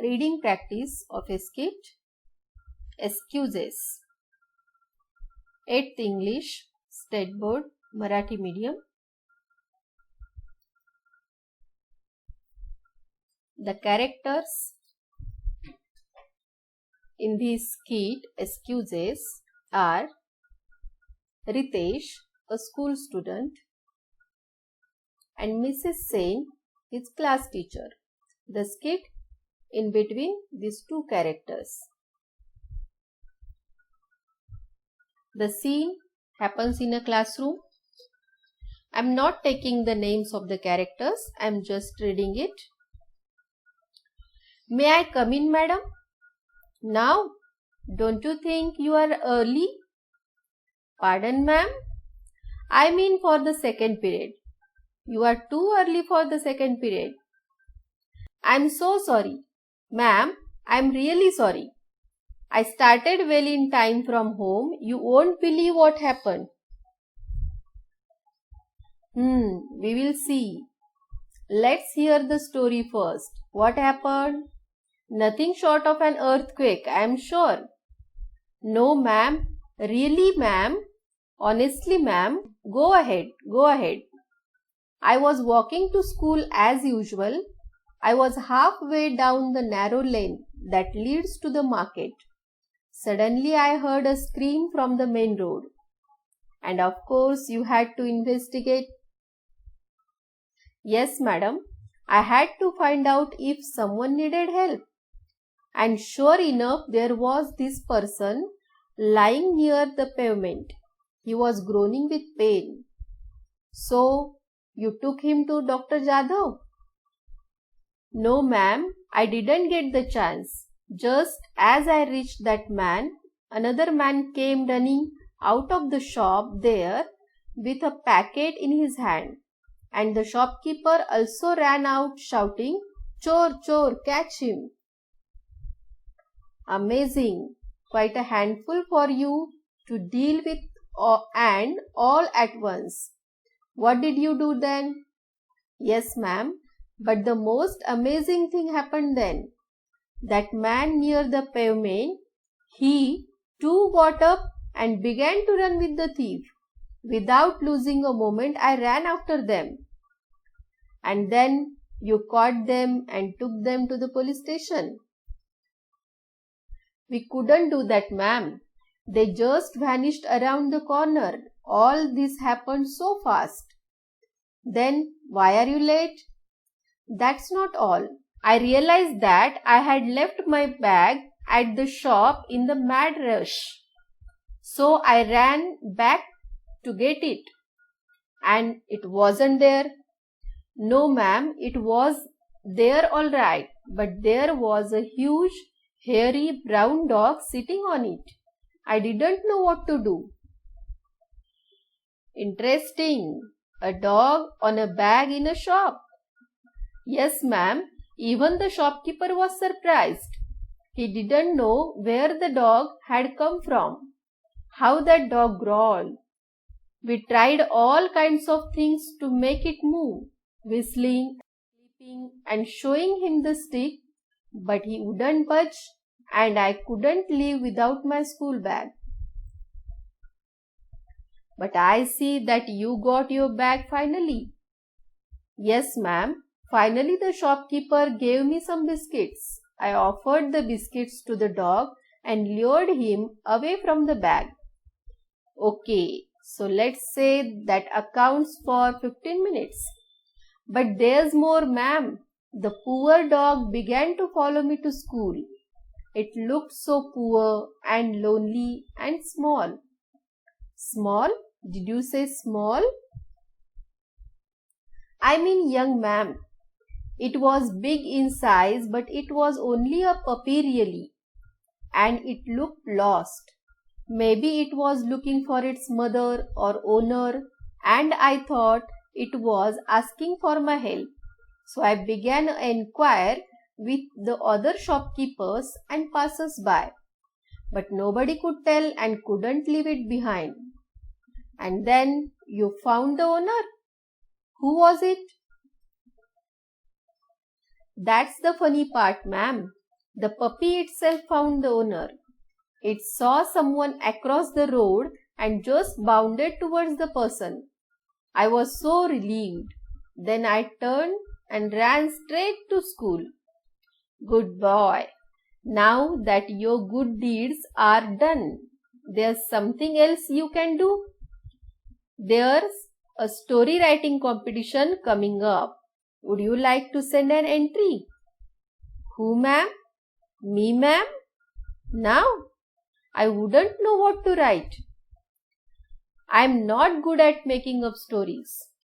Reading practice of a skit. Excuses. 8th English, State Board, Marathi Medium. The characters in this skit, Excuses, are Ritesh, a school student, and Mrs. Sen, his class teacher. The skit in between these two characters. The scene happens in a classroom. I am not taking the names of the characters, I am just reading it. May I come in, madam? Now, don't you think you are early? Pardon, ma'am? I mean for the second period. You are too early for the second period. I am so sorry. Ma'am, I am really sorry. I started well in time from home. You won't believe what happened. We will see. Let's hear the story first. What happened? Nothing short of an earthquake, I am sure. No, ma'am. Really, ma'am? Honestly, ma'am? Go ahead. I was walking to school as usual. I was halfway down the narrow lane that leads to the market. Suddenly I heard a scream from the main road. And of course you had to investigate. Yes, madam. I had to find out if someone needed help. And sure enough, there was this person lying near the pavement. He was groaning with pain. So, you took him to Dr. Jadhav? No, ma'am, I didn't get the chance. Just as I reached that man, another man came running out of the shop there with a packet in his hand. And the shopkeeper also ran out shouting, "Chor, chor, catch him." Amazing. Quite a handful for you to deal with and all at once. What did you do then? Yes, ma'am, but the most amazing thing happened then. That man near the pavement, he too got up and began to run with the thief. Without losing a moment, I ran after them. And then you caught them and took them to the police station. We couldn't do that, ma'am. They just vanished around the corner. All this happened so fast. Then why are you late? That's not all. I realized that I had left my bag at the shop in the mad rush. So I ran back to get it. And it wasn't there. No, ma'am, it was there all right, but there was a huge, hairy brown dog sitting on it. I didn't know what to do. Interesting. A dog on a bag in a shop. Yes, ma'am. Even the shopkeeper was surprised. He didn't know where the dog had come from. How that dog growled. We tried all kinds of things to make it move. Whistling, sleeping, and showing him the stick, but he wouldn't budge, and I couldn't leave without my school bag. But I see that you got your bag finally. Yes, ma'am. Finally the shopkeeper gave me some biscuits. I offered the biscuits to the dog and lured him away from the bag. Okay, so let's say that accounts for 15 minutes. But there's more, ma'am. The poor dog began to follow me to school. It looked so poor and lonely and small. Small? Did you say small? I mean young, ma'am. It was big in size, but it was only a puppy really. And it looked lost. Maybe it was looking for its mother or owner, and I thought it was asking for my help. So I began to inquire with the other shopkeepers and passers-by. But nobody could tell and couldn't leave it behind. And then you found the owner. Who was it? That's the funny part, ma'am. The puppy itself found the owner. It saw someone across the road and just bounded towards the person. I was so relieved. Then I turned and ran straight to school. Good boy. Now that your good deeds are done, there's something else you can do. There's a story writing competition coming up. Would you like to send an entry? Who, ma'am? Me, ma'am? Now? I wouldn't know what to write. I'm not good at making up stories.